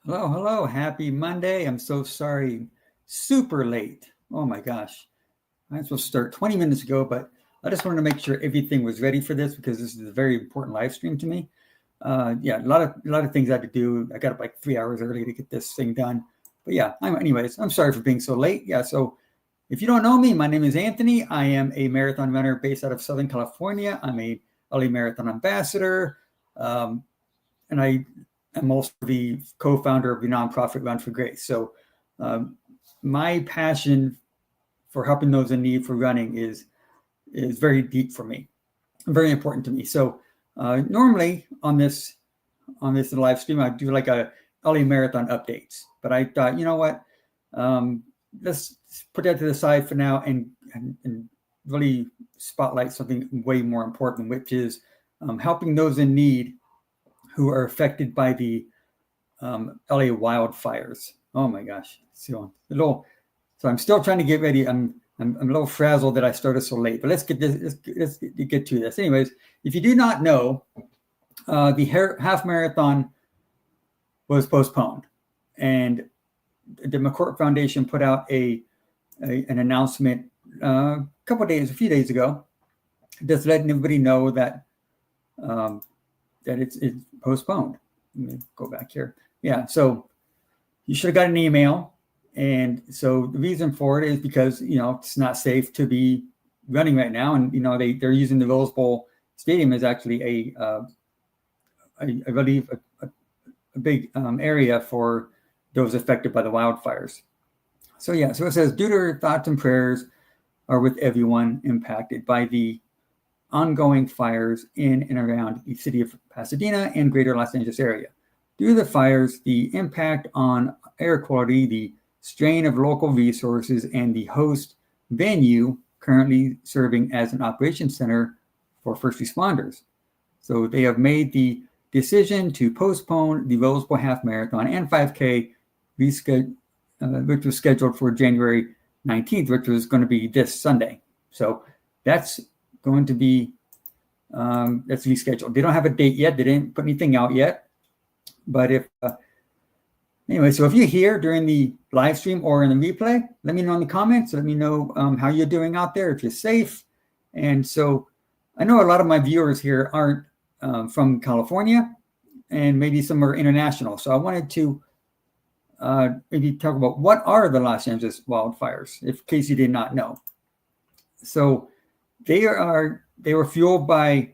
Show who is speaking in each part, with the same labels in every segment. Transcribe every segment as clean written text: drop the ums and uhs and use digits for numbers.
Speaker 1: Hello, hello. Happy Monday. I'm so sorry. Super late. Oh my gosh. I was supposed to start 20 minutes ago, but I just wanted to make sure everything was ready for this because this is a very important live stream to me. Yeah, a lot of things I had to do. I got up like 3 hours early to get this thing done. But yeah, I'm sorry for being so late. Yeah, so if you don't know me, my name is Anthony. I am a marathon runner based out of Southern California. I'm a LA Marathon ambassador. Um, and I'm also the co-founder of the nonprofit Run for Grace. So my passion for helping those in need for running is very deep for me, very important to me. So normally on this live stream, I do like a LA Marathon updates, but I thought, you know what, let's put that to the side for now and really spotlight something way more important, which is helping those in need who are affected by the LA wildfires. Oh my gosh! So I'm still trying to get ready. I'm a little frazzled that I started so late, but let's get get to this. Anyways, if you do not know, the half marathon was postponed, and the McCourt Foundation put out an announcement a few days ago, just letting everybody know that that it's postponed. Let me go back here. Yeah, so you should have got an email. And so the reason for it is because, it's not safe to be running right now. And, they're using the Rose Bowl Stadium as actually I believe, a big area for those affected by the wildfires. So, yeah, so it says, due to our thoughts and prayers are with everyone impacted by the ongoing fires in and around the city of Pasadena and greater Los Angeles area. Due to the fires, the impact on air quality, the strain of local resources, and the host venue currently serving as an operations center for first responders. So they have made the decision to postpone the Rose Bowl Half Marathon and 5K, which was scheduled for January 19th, which was going to be this Sunday. So that's going to be that's rescheduled. They don't have a date yet. They didn't put anything out yet. But anyway, so if you're here during the live stream or in the replay, let me know in the comments. Let me know how you're doing out there, if you're safe. And so I know a lot of my viewers here aren't from California, and maybe some are international. So I wanted to maybe talk about what are the Los Angeles wildfires, in case you did not know. So they were fueled by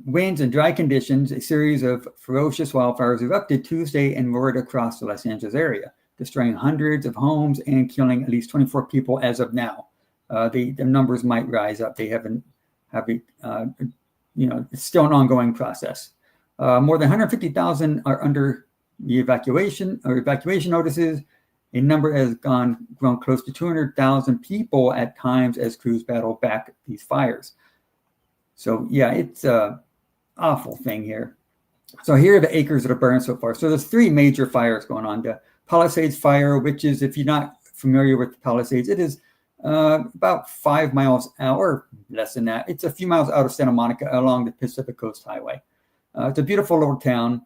Speaker 1: winds and dry conditions. A series of ferocious wildfires erupted Tuesday and roared across the Los Angeles area, destroying hundreds of homes and killing at least 24 people as of now. The numbers might rise up. They haven't it's still an ongoing process. More than 150,000 are under the evacuation notices. A number has grown close to 200,000 people at times as crews battle back these fires. So yeah, it's an awful thing here. So here are the acres that are burned so far. So there's three major fires going on. The Palisades fire, which is, if you're not familiar with the Palisades, it is about 5 miles out, or less than that. It's a few miles out of Santa Monica along the Pacific Coast Highway. It's a beautiful little town,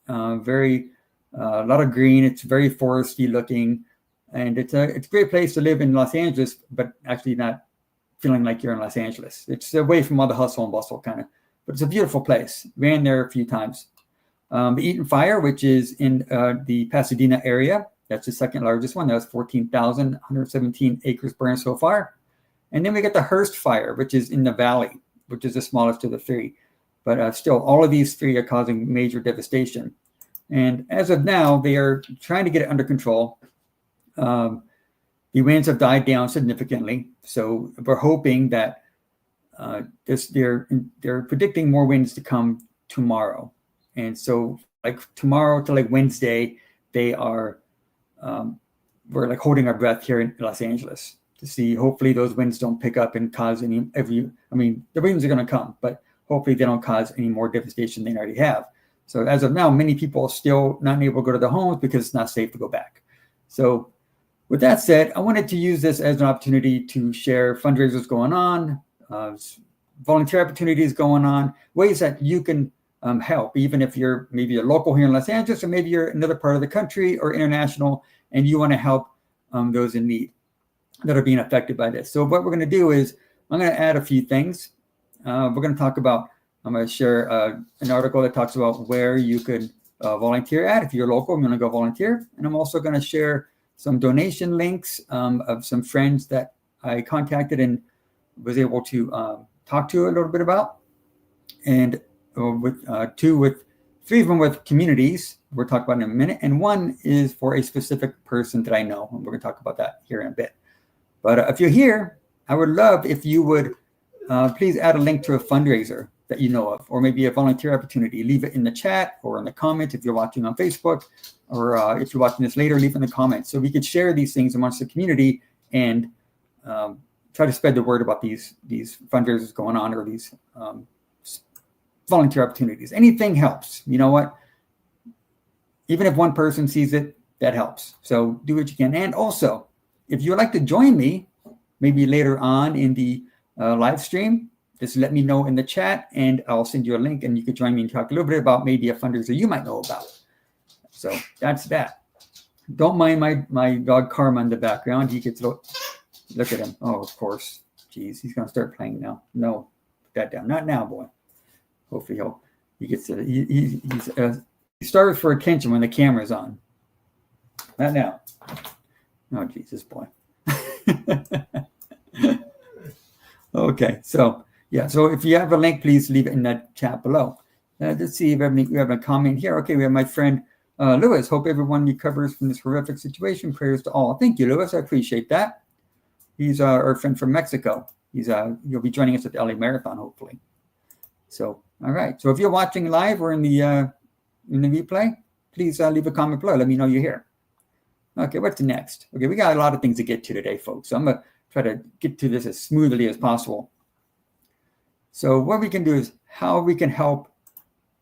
Speaker 1: a lot of green. It's very foresty looking, and it's a great place to live in Los Angeles, but actually not feeling like you're in Los Angeles. It's away from all the hustle and bustle kind of, but it's a beautiful place. Ran there a few times. The Eaton fire, which is in the Pasadena area, that's the second largest one. That was 14,117 acres burned so far. And then we get the Hearst fire, which is in the valley, which is the smallest of the three. But still, all of these three are causing major devastation. And as of now, they are trying to get it under control. The winds have died down significantly. So we're hoping that they're predicting more winds to come tomorrow. And so like tomorrow to like Wednesday, they are, we're like holding our breath here in Los Angeles to see, hopefully those winds don't pick up and cause the winds are going to come, but hopefully they don't cause any more devastation than they already have. So as of now, many people are still not able to go to their homes because it's not safe to go back. So with that said, I wanted to use this as an opportunity to share fundraisers going on, volunteer opportunities going on, ways that you can help, even if you're maybe a local here in Los Angeles, or maybe you're another part of the country or international, and you want to help those in need that are being affected by this. So what we're going to do is I'm going to add a few things. We're going to talk about, I'm going to share an article that talks about where you could volunteer at. If you're local, I'm going to go volunteer. And I'm also going to share some donation links of some friends that I contacted and was able to talk to a little bit about. And with three of them with communities we'll talk about in a minute. And one is for a specific person that I know. And we're going to talk about that here in a bit. But if you're here, I would love if you would please add a link to a fundraiser that you know of, or maybe a volunteer opportunity. Leave it in the chat or in the comments if you're watching on Facebook, or if you're watching this later, leave it in the comments so we could share these things amongst the community and try to spread the word about these fundraisers going on, or these volunteer opportunities. Anything helps. You know what? Even if one person sees it, that helps. So do what you can. And also, if you would like to join me, maybe later on in the live stream, just let me know in the chat and I'll send you a link and you can join me and talk a little bit about maybe a fundraiser you might know about. So that's that. Don't mind my dog Karma in the background. He gets, look at him. Oh, of course. Geez, he's going to start playing now. No, put that down. Not now, boy. Hopefully he gets it. He starves for attention when the camera's on. Not now. Oh, Jesus, boy. Okay, so yeah, so if you have a link, please leave it in that chat below. Let's see if we have a comment here. Okay, we have my friend Lewis. Hope everyone recovers from this horrific situation. Prayers to all. Thank you, Lewis. I appreciate that. He's our friend from Mexico. You'll be joining us at the LA Marathon, hopefully. So, all right. So if you're watching live or in the replay, please leave a comment below. Let me know you're here. Okay, what's next? Okay, we got a lot of things to get to today, folks. So I'm going to try to get to this as smoothly as possible. So what we can do is how we can help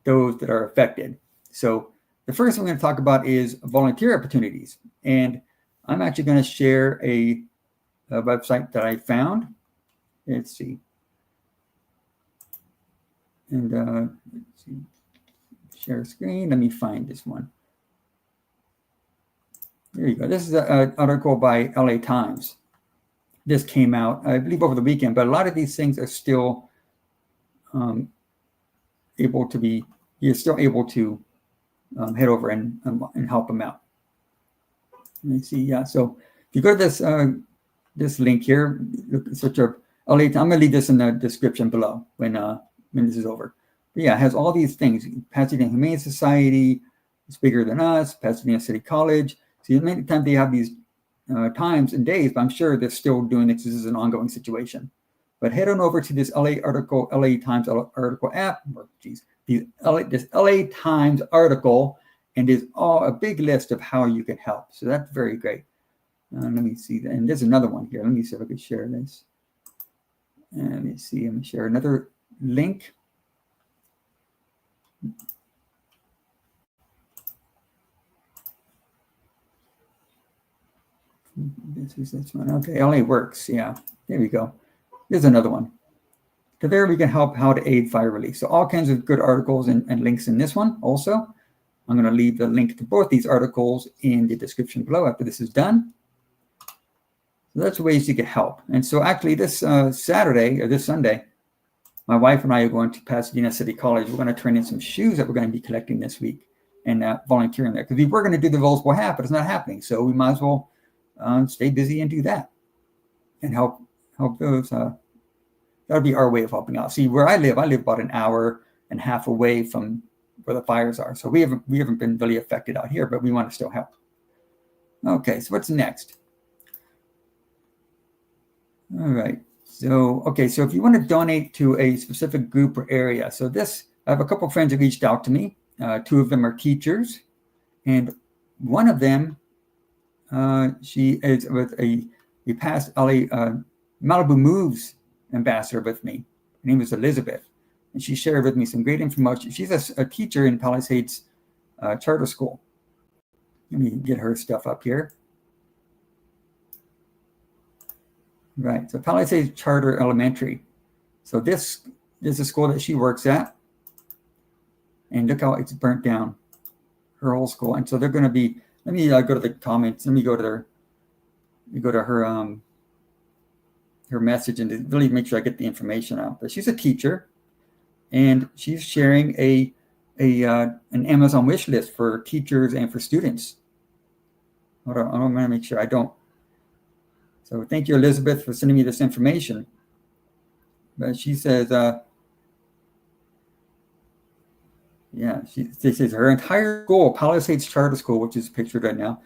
Speaker 1: those that are affected. So the first thing we're going to talk about is volunteer opportunities. And I'm actually going to share a website that I found. Let's see. And let's see. Share screen. Let me find this one. There you go. This is an article by LA Times. This came out, I believe, over the weekend, but a lot of these things are still able to be, you're still able to head over and help them out. Let me see. Yeah. So if you go to this link here, search up LA, I'm going to leave this in the description below when this is over. But yeah, it has all these things. Pasadena Humane Society, It's Bigger Than Us, Pasadena City College. See, many times they have these times and days, but I'm sure they're still doing this. This is an ongoing situation. But head on over to this LA Times article app, or this LA Times article, and there's a big list of how you can help. So that's very great. Let me see. And there's another one here. Let me see if I can share this. Let me see. I'm going to share another link. This one. Okay, LA Works. Yeah, there we go. Here's another one. There we can help how to aid fire relief. So all kinds of good articles and links in this one also. I'm going to leave the link to both these articles in the description below after this is done. So that's ways you can help. And so actually this Saturday or this Sunday, my wife and I are going to Pasadena City College. We're going to turn in some shoes that we're going to be collecting this week and volunteering there. Because we were going to do the Rollable half, but it's not happening. So we might as well stay busy and do that and help those. That'll be our way of helping out. See, where I live about an hour and a half away from where the fires are. So we haven't been really affected out here, but we want to still help. Okay, so what's next? All right. So, okay, so if you want to donate to a specific group or area, so I have a couple of friends who reached out to me. Two of them are teachers, and one of them, she is with a past LA Malibu Moves ambassador with me. Her name is Elizabeth, and she shared with me some great information. She's a teacher in Palisades Charter School. Let me get her stuff up here. Right, so Palisades Charter Elementary. So this is a school that she works at. and look how it's burnt down, her whole school. And so they're going to be, let me go to the comments. Let me go to her her message and to really make sure I get the information out. But she's a teacher, and she's sharing an Amazon wish list for teachers and for students. Hold on, I'm going to make sure I don't. So thank you, Elizabeth, for sending me this information. But she says, she says her entire school, Palisades Charter School, which is pictured right now,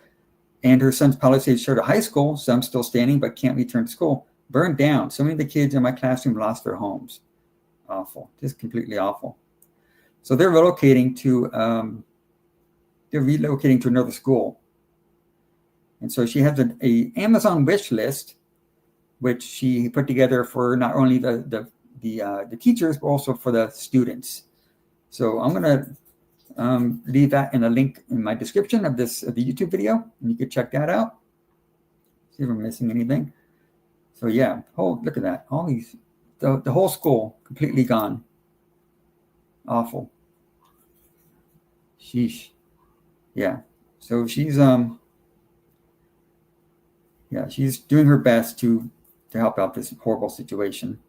Speaker 1: and her son's Palisades Charter High School, some still standing but can't return to school, burned down. So many of the kids in my classroom lost their homes. Awful, just completely awful. So they're relocating to another school. And so she has a Amazon wish list, which she put together for not only the teachers, but also for the students. So I'm going to leave that in a link in my description of the YouTube video, and you can check that out. See if I'm missing anything. So yeah, look at that. All these, the whole school completely gone. Awful. Sheesh. Yeah. So she's she's doing her best to help out this horrible situation.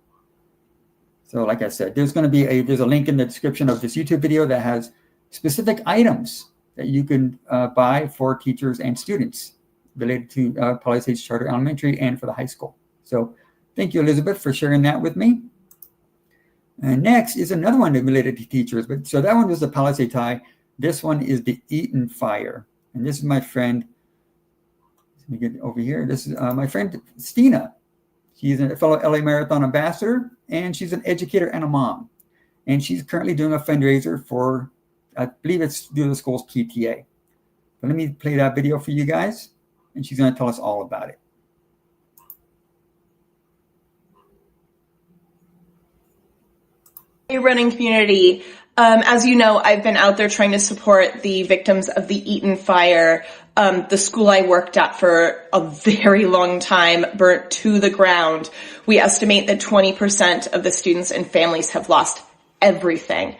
Speaker 1: So like I said, there's going to be there's a link in the description of this YouTube video that has specific items that you can buy for teachers and students related to Palisades Charter Elementary and for the high school. So thank you, Elizabeth, for sharing that with me. And next is another one related to teachers. But so that one was the Palisades High. This one is the Eaton fire. And this is my friend. Let me get over here. This is my friend Stina. She's a fellow LA Marathon ambassador, and she's an educator and a mom. And she's currently doing a fundraiser for, I believe it's due to the school's PTA. But let me play that video for you guys, and she's going to tell us all about it.
Speaker 2: Hey, running community. As you know, I've been out there trying to support the victims of the Eaton fire. The school I worked at for a very long time burnt to the ground. We estimate that 20% of the students and families have lost everything.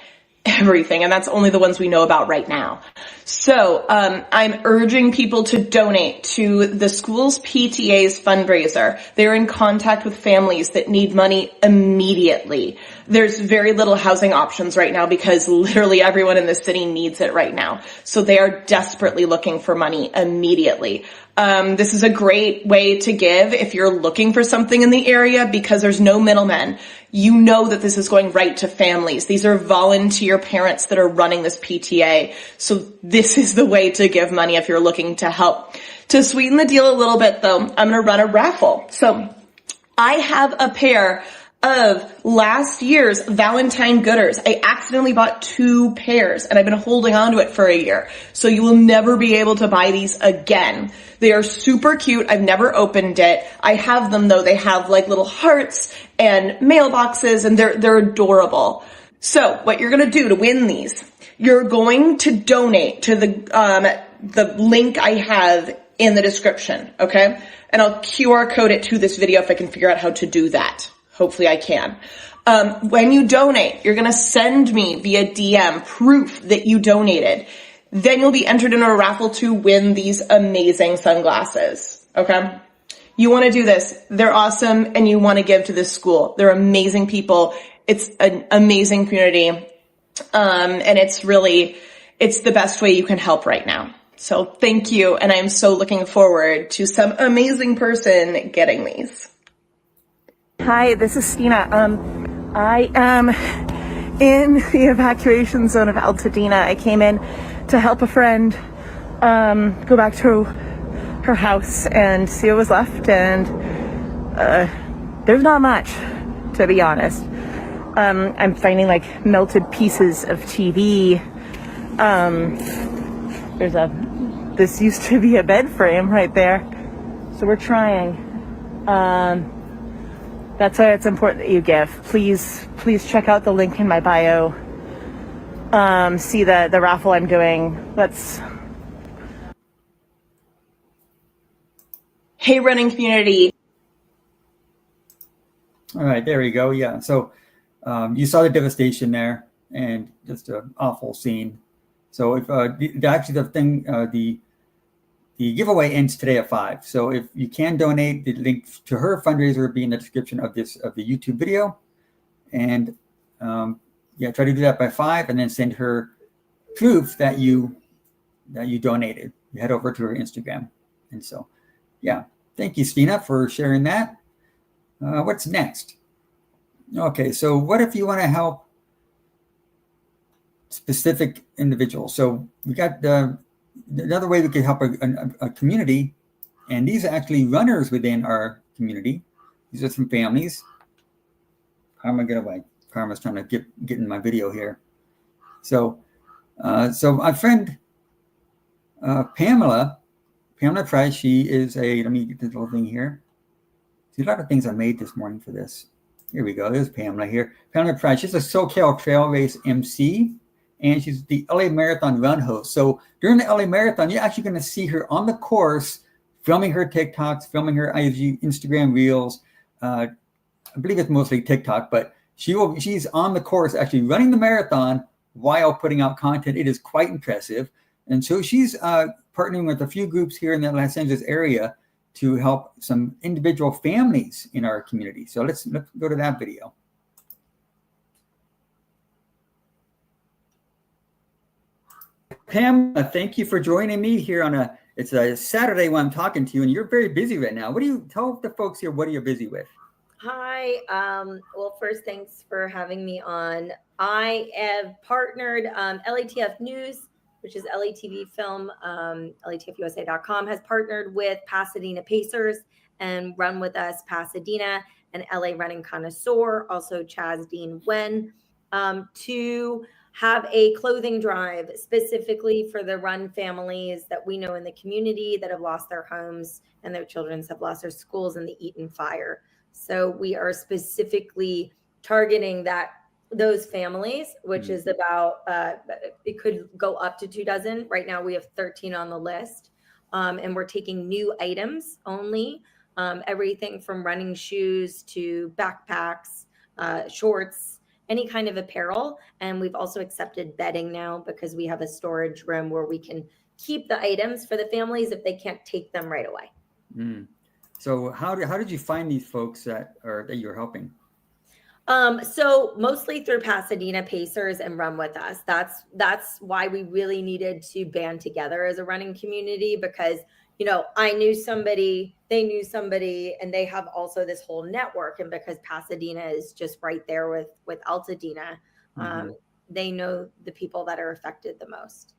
Speaker 2: And that's only the ones we know about right now. So I'm urging people to donate to the school's PTA's fundraiser. They're in contact with families that need money immediately. There's very little housing options right now because literally everyone in the city needs it right now. So they are desperately looking for money immediately. This is a great way to give if you're looking for something in the area because there's no middlemen. You know that this is going right to families. These are volunteer parents that are running this PTA. So this is the way to give money if you're looking to help. To sweeten the deal a little bit though, I'm going to run a raffle. So I have a pair of last year's Valentine Gooders. I accidentally bought 2 pairs and I've been holding on to it for a year. So you will never be able to buy these again. They are super cute. I've never opened it. I have them though. They have like little hearts and mailboxes and they're adorable. So what you're going to do to win these, you're going to donate to the link I have in the description. Okay. And I'll QR code it to this video if I can figure out how to do that. Hopefully I can. When you donate, you're going to send me via DM proof that you donated. Then you'll be entered in a raffle to win these amazing sunglasses. Okay. You want to do this. They're awesome. And you want to give to this school. They're amazing people. It's an amazing community. And it's the best way you can help right now. So thank you. And I'm so looking forward to some amazing person getting these.
Speaker 3: Hi, this is Stina. I am in the evacuation zone of Altadena. I came in to help a friend go back to her house and see what was left, and there's not much, to be honest. I'm finding like melted pieces of TV. This used to be a bed frame right there, so we're trying. That's why it's important that you give. Please check out the link in my bio. See the raffle I'm doing.
Speaker 2: Hey, running community.
Speaker 1: All right, there we go. Yeah. So you saw the devastation there. and just an awful scene. So if the giveaway ends today at 5. So if you can donate, the link to her fundraiser will be in the description of the YouTube video. And try to do that by 5, and then send her proof that you donated. You head over to her Instagram. And so, thank you, Stina, for sharing that. What's next? Okay, so what if you want to help specific individuals? So we got another way we could help a community, and these are actually runners within our community. These are some families. Karma, get away. Karma's trying to get in my video here. So my friend Pamela Price, she is let me get this little thing here. See, a lot of things I made this morning for this. Here we go. There's Pamela here. Pamela Price, she's a SoCal Trail Race MC, and she's the LA Marathon run host. So during the LA Marathon, you're actually going to see her on the course, filming her TikToks, filming her Instagram Reels. I believe it's mostly TikTok, but she's on the course actually running the marathon while putting out content. It is quite impressive. And so she's partnering with a few groups here in the Los Angeles area to help some individual families in our community. So let's go to that video. Pam, thank you for joining me here it's a Saturday when I'm talking to you, and you're very busy right now. Tell the folks here, what are you busy with?
Speaker 4: Hi. Well, first, thanks for having me on. I have partnered LATF News, which is LATV Film, LATFUSA.com, has partnered with Pasadena Pacers and Run With Us Pasadena and LA Running Connoisseur, also Chaz Dean Wen, to have a clothing drive specifically for the run families that we know in the community that have lost their homes and their children have lost their schools in the Eaton fire. So we are specifically targeting those families, which is about, it could go up to 24. Right now we have 13 on the list. And we're taking new items only, everything from running shoes to backpacks, shorts, any kind of apparel. And we've also accepted bedding now because we have a storage room where we can keep the items for the families if they can't take them right away.
Speaker 1: So how did you find these folks that you're helping?
Speaker 4: So mostly through Pasadena Pacers and Run With Us. That's why we really needed to band together as a running community, because, I knew somebody, they knew somebody, and they have also this whole network. And because Pasadena is just right there with Altadena, they know the people that are affected the most.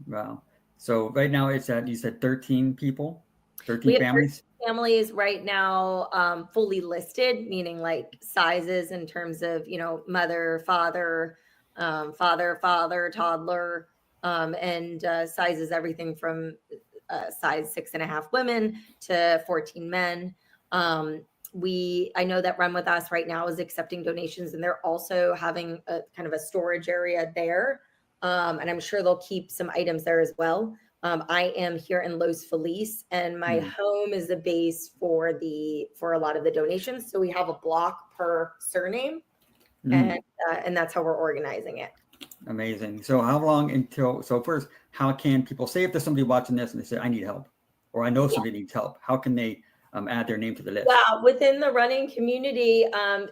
Speaker 1: Wow. So right now you said 13 people, 13 families?
Speaker 4: Families right now, fully listed, meaning like sizes in terms of, mother, father, toddler, and sizes, everything from size 6.5 women to 14 men. I know that Run With Us right now is accepting donations, and they're also having a kind of a storage area there. And I'm sure they'll keep some items there as well. I am here in Los Feliz, and my home is the base for a lot of the donations. So we have a block per surname, and that's how we're organizing it.
Speaker 1: Amazing. So how long first, how can people say, if there's somebody watching this and they say, I need help, or I know somebody needs help, how can they add their name to the list?
Speaker 4: Well, within the running community,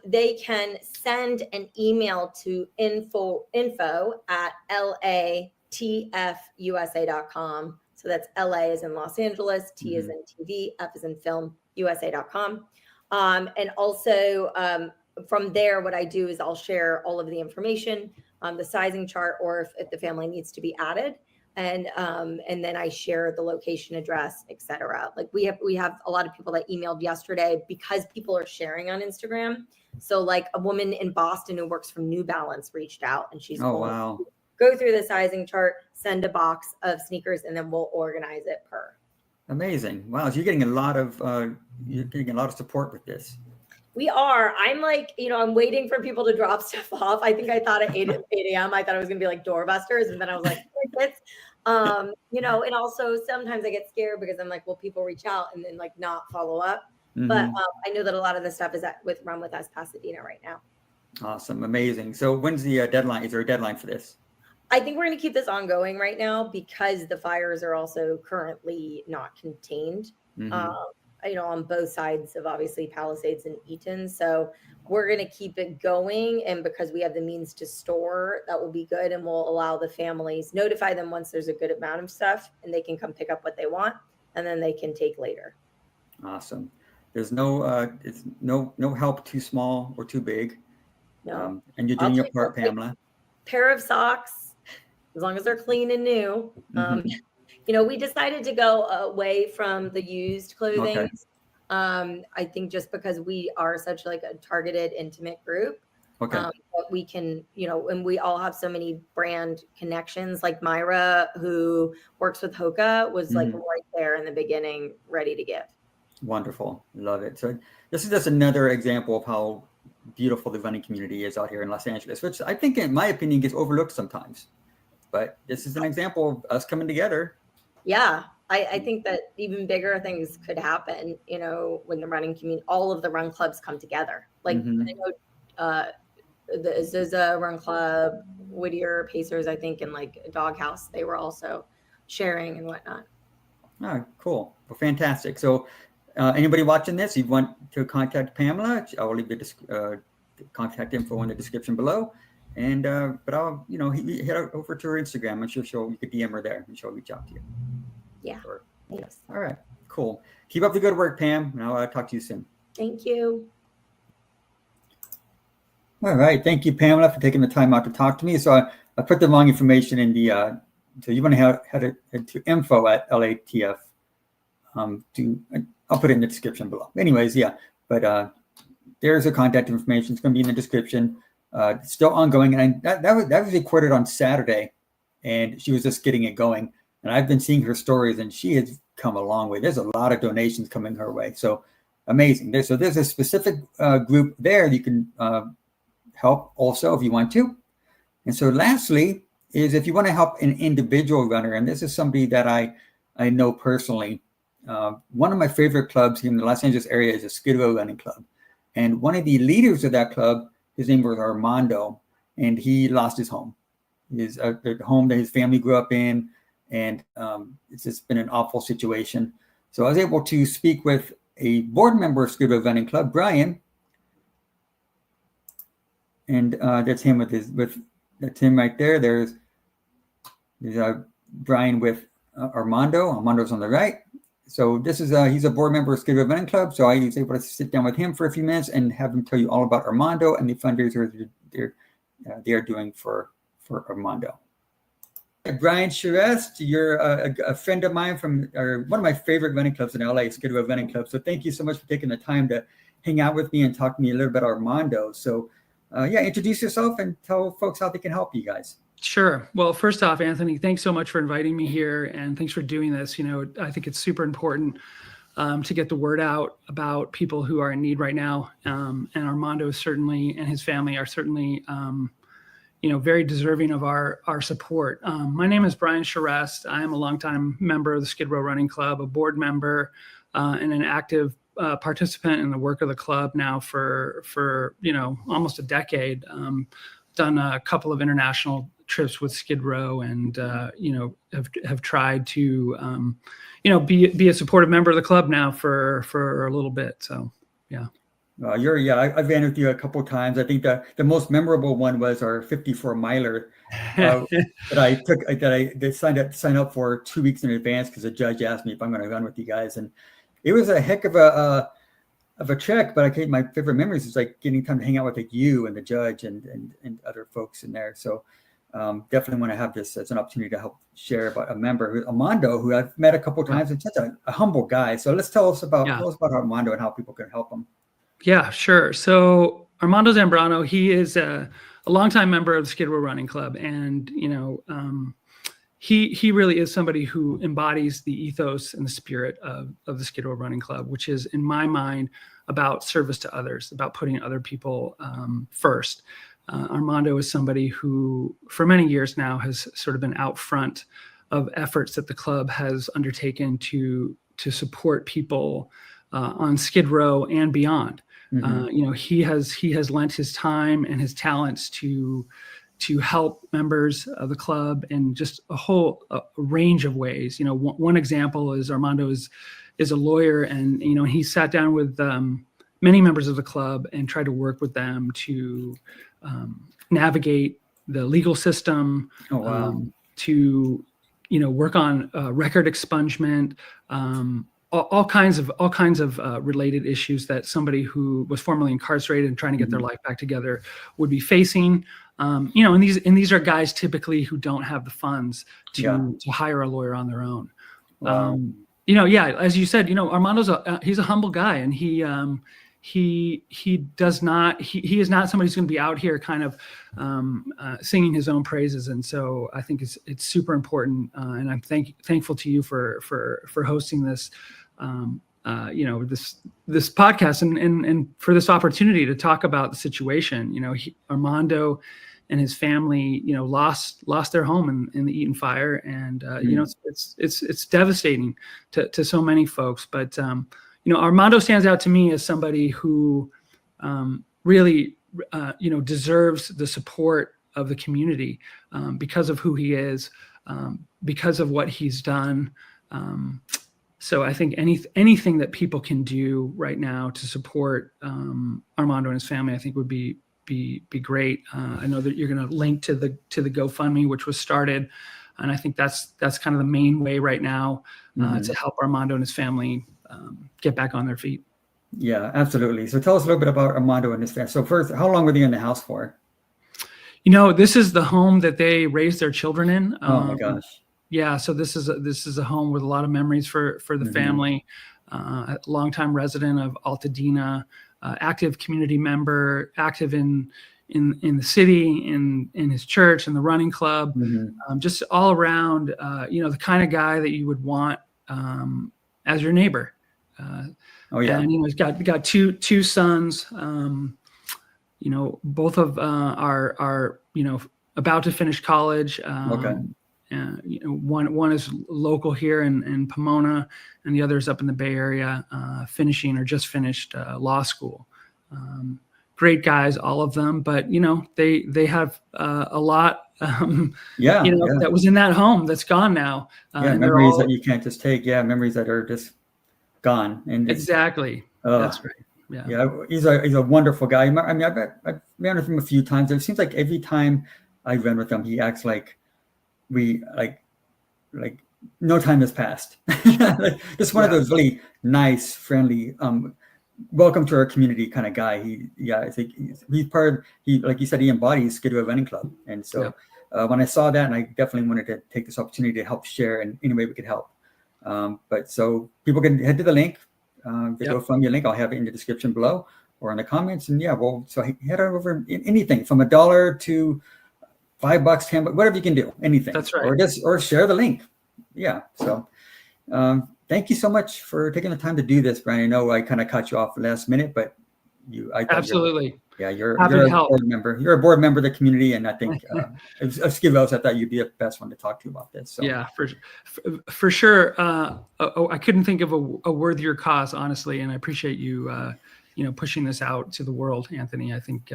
Speaker 4: they can send an email to info@latfusa.com. So that's LA as in Los Angeles, T as in TV, F as in film, USA.com. And also from there, what I do is I'll share all of the information, the sizing chart, or if the family needs to be added. And then I share the location, address, etc. Like we have a lot of people that emailed yesterday because people are sharing on Instagram. So like a woman in Boston who works for New Balance reached out, and she's
Speaker 1: wow.
Speaker 4: Go through the sizing chart, send a box of sneakers, and then we'll organize it per.
Speaker 1: Amazing. Wow. So you're getting a lot of support with this.
Speaker 4: We are. I'm like, I'm waiting for people to drop stuff off. I think I thought at 8 a.m. I thought it was going to be like doorbusters. And then I was like, and also sometimes I get scared because I'm like, will people reach out and then like not follow up? But I know that a lot of the stuff is with Run With Us Pasadena right now.
Speaker 1: Awesome. Amazing. So when's the deadline? Is there a deadline for this?
Speaker 4: I think we're going to keep this ongoing right now because the fires are also currently not contained, on both sides of obviously Palisades and Eaton. So we're going to keep it going. And because we have the means to store, that will be good. And we'll allow the families, notify them once there's a good amount of stuff and they can come pick up what they want and then they can take later.
Speaker 1: Awesome. There's it's no help too small or too big.
Speaker 4: No.
Speaker 1: And you're doing your part, Pamela.
Speaker 4: Pair of socks, as long as they're clean and new. We decided to go away from the used clothing.
Speaker 1: Okay.
Speaker 4: I think just because we are such like a targeted, intimate group,
Speaker 1: Okay.
Speaker 4: but we can, and we all have so many brand connections. Like Myra, who works with Hoka, was like right there in the beginning, ready to give.
Speaker 1: Wonderful. Love it. So this is just another example of how beautiful the running community is out here in Los Angeles, which I think, in my opinion, gets overlooked sometimes. But this is an example of us coming together.
Speaker 4: Yeah, I think that even bigger things could happen, when the running community, all of the run clubs come together. Like I know the Azusa Run Club, Whittier Pacers, I think, and like Doghouse, they were also sharing and whatnot.
Speaker 1: Oh, cool. Well, fantastic. So anybody watching this, you want to contact Pamela, I will leave the contact info in the description below. And but I'll head over to her Instagram. I'm sure you could DM her there and she'll reach out to you.
Speaker 4: Yeah. Yes.
Speaker 1: All right. Cool. Keep up the good work, Pam. And I'll talk to you soon.
Speaker 4: Thank you.
Speaker 1: All right. Thank you, Pamela, for taking the time out to talk to me. So I put the wrong information in the. So you want to head to info@LATF. I'll put it in the description below. Anyways, yeah. But there's her contact information. It's going to be in the description. It's still ongoing, and that was recorded on Saturday, and she was just getting it going. And I've been seeing her stories, and she has come a long way. There's a lot of donations coming her way, so amazing. There's a specific group there you can help also if you want to. And so, lastly, is if you want to help an individual runner, and this is somebody that I know personally. One of my favorite clubs here in the Los Angeles area is a Skid Row Running Club, and one of the leaders of that club, his name was Armando, and he lost his home, the home that his family grew up in, and it's just been an awful situation. So I was able to speak with a board member of Skid Row Running Club, Brian, and that's him that's him right there. There's Brian with Armando. Armando's on the right. So this is he's a board member of Skid Row Running Club. So I was able to sit down with him for a few minutes and have him tell you all about Armando and the fundraiser they're doing for Armando. Brian Charest, you're a friend of mine from one of my favorite running clubs in LA, Skid Row Running Club. So thank you so much for taking the time to hang out with me and talk to me a little bit about Armando. So introduce yourself and tell folks how they can help you guys.
Speaker 5: Sure. Well, first off, Anthony, thanks so much for inviting me here, and thanks for doing this. I think it's super important to get the word out about people who are in need right now. And Armando certainly, and his family are certainly, very deserving of our support. My name is Brian Charest. I am a longtime member of the Skid Row Running Club, a board member, and an active participant in the work of the club now for almost a decade. Done a couple of international trips with Skid Row, and have tried to be a supportive member of the club now for a little bit. So yeah.
Speaker 1: I've ran with you a couple of times. I think the most memorable one was our 54 miler that I took that signed up for 2 weeks in advance because the judge asked me if I'm going to run with you guys, and it was a heck of a trek. But my favorite memories is like getting time to hang out with you and the judge and other folks in there. So definitely want to have this as an opportunity to help share about a member, Armando, who I've met a couple of times, and such a humble guy. So tell us about Armando and how people can help him.
Speaker 5: Yeah, sure. So Armando Zambrano, he is a longtime member of the Skid Row Running Club, and he really is somebody who embodies the ethos and the spirit of the Skid Row Running Club, which is, in my mind, about service to others, about putting other people first. Armando is somebody who, for many years now, has sort of been out front of efforts that the club has undertaken to support people on Skid Row and beyond. He has lent his time and his talents to help members of the club in just a range of ways. One example is Armando is a lawyer, and he sat down with many members of the club and tried to work with them to navigate the legal system.
Speaker 1: Oh, wow.
Speaker 5: To work on record expungement, all kinds of related issues that somebody who was formerly incarcerated and trying to get their life back together would be facing. And these are guys typically who don't have the funds to hire a lawyer on their own.
Speaker 1: Wow.
Speaker 5: As you said, Armando's he's a humble guy, and he is not somebody who's going to be out here kind of singing his own praises. And so I think it's super important, and I'm thankful to you for hosting this this podcast and for this opportunity to talk about the situation. Armando and his family lost their home in the Eaton fire, and it's devastating to so many folks. But Armando stands out to me as somebody who really, deserves the support of the community because of who he is, because of what he's done. So I think anything that people can do right now to support Armando and his family, I think would be great. I know that you're going to link to the GoFundMe, which was started, and I think that's kind of the main way right now to help Armando and his family get back on their feet.
Speaker 1: Yeah, absolutely. So tell us a little bit about Armando and his family. So first, how long were they in the house for?
Speaker 5: This is the home that they raised their children in.
Speaker 1: Oh my gosh.
Speaker 5: Yeah. So this is a home with a lot of memories for the family. A longtime resident of Altadena, active community member, active in the city, in his church, in the running club, just all around, the kind of guy that you would want as your neighbor.
Speaker 1: Oh yeah.
Speaker 5: And he's got two sons. Both of are about to finish college.
Speaker 1: Okay.
Speaker 5: One is local here in Pomona, and the other is up in the Bay Area, finishing or just finished law school. Great guys, all of them, but they have a lot. That was in that home that's gone now.
Speaker 1: Memories that you can't just take. Yeah, memories that are just gone. And
Speaker 5: exactly. That's right.
Speaker 1: Yeah, he's a wonderful guy. I mean, I've ran with him a few times. It seems like every time I run with him, he acts like no time has passed. Just one of those really nice, friendly, welcome to our community kind of guy. I think he's part of, like you said, he embodies Skidoo Running Club. And so when I saw that, and I definitely wanted to take this opportunity to help share in any way we could help. But so people can head to the link, the GoFundMe link. I'll have it in the description below or in the comments. And so head over anything from $1 to $5, $10, whatever you can do, anything.
Speaker 5: That's right.
Speaker 1: Or share the link. Yeah. So thank you so much for taking the time to do this, Brian. I know I kind of cut you off last minute, but
Speaker 5: absolutely.
Speaker 1: You're a board member. You're a board member of the community, and I think of Skivos, I thought you'd be the best one to talk to about this. So. Yeah,
Speaker 5: for sure. I couldn't think of a worthier cause, honestly, and I appreciate you, pushing this out to the world, Anthony. I think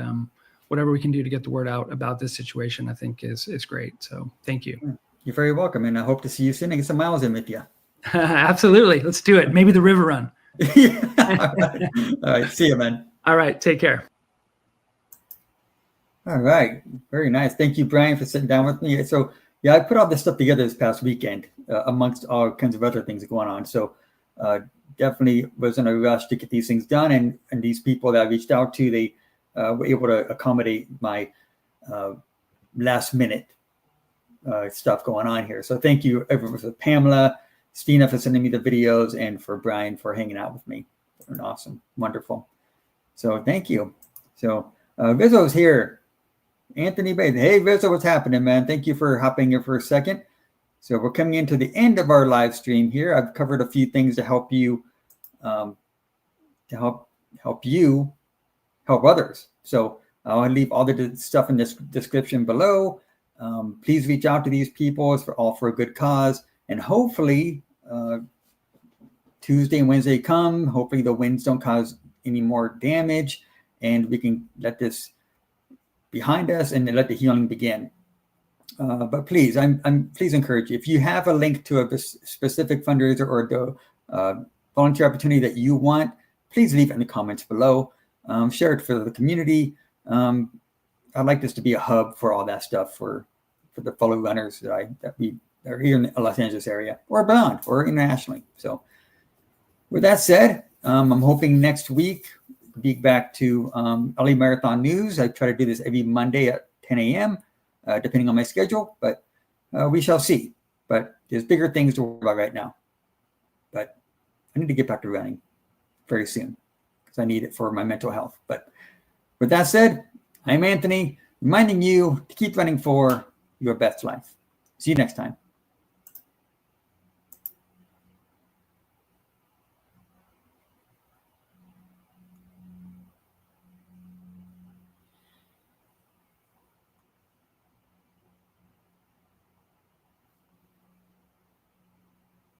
Speaker 5: whatever we can do to get the word out about this situation, I think is great. So thank you.
Speaker 1: You're very welcome, and I hope to see you soon and get some miles in with you.
Speaker 5: Absolutely. Let's do it. Maybe the river run.
Speaker 1: All right. See you, man.
Speaker 5: All right. Take care.
Speaker 1: All right. Very nice. Thank you, Brian, for sitting down with me. So, I put all this stuff together this past weekend amongst all kinds of other things going on. So, definitely was in a rush to get these things done. And these people that I reached out to, they were able to accommodate my last minute stuff going on here. So thank you, everyone, for Pamela, Stina for sending me the videos, and for Brian for hanging out with me. Awesome. Wonderful. So thank you. So Rizzo's here. Anthony Bay. Hey, Rizzo, what's happening, man? Thank you for hopping here for a second. So we're coming into the end of our live stream here. I've covered a few things to help you, help others. So I'll leave all the stuff in this description below. Please reach out to these people. It's for a good cause. And hopefully Tuesday and Wednesday come. Hopefully the winds don't cause any more damage, and we can let this behind us and let the healing begin. But please, please encourage you, if you have a link to a specific fundraiser or the volunteer opportunity that you want, please leave it in the comments below. Share it for the community. I'd like this to be a hub for all that stuff for the fellow runners that are here in the Los Angeles area or beyond or internationally. So with that said, I'm hoping next week be back to LA Marathon News. I try to do this every Monday at 10 a.m. Depending on my schedule, but we shall see. But there's bigger things to worry about right now. But I need to get back to running very soon because I need it for my mental health. But with that said, I'm Anthony, reminding you to keep running for your best life. See you next time.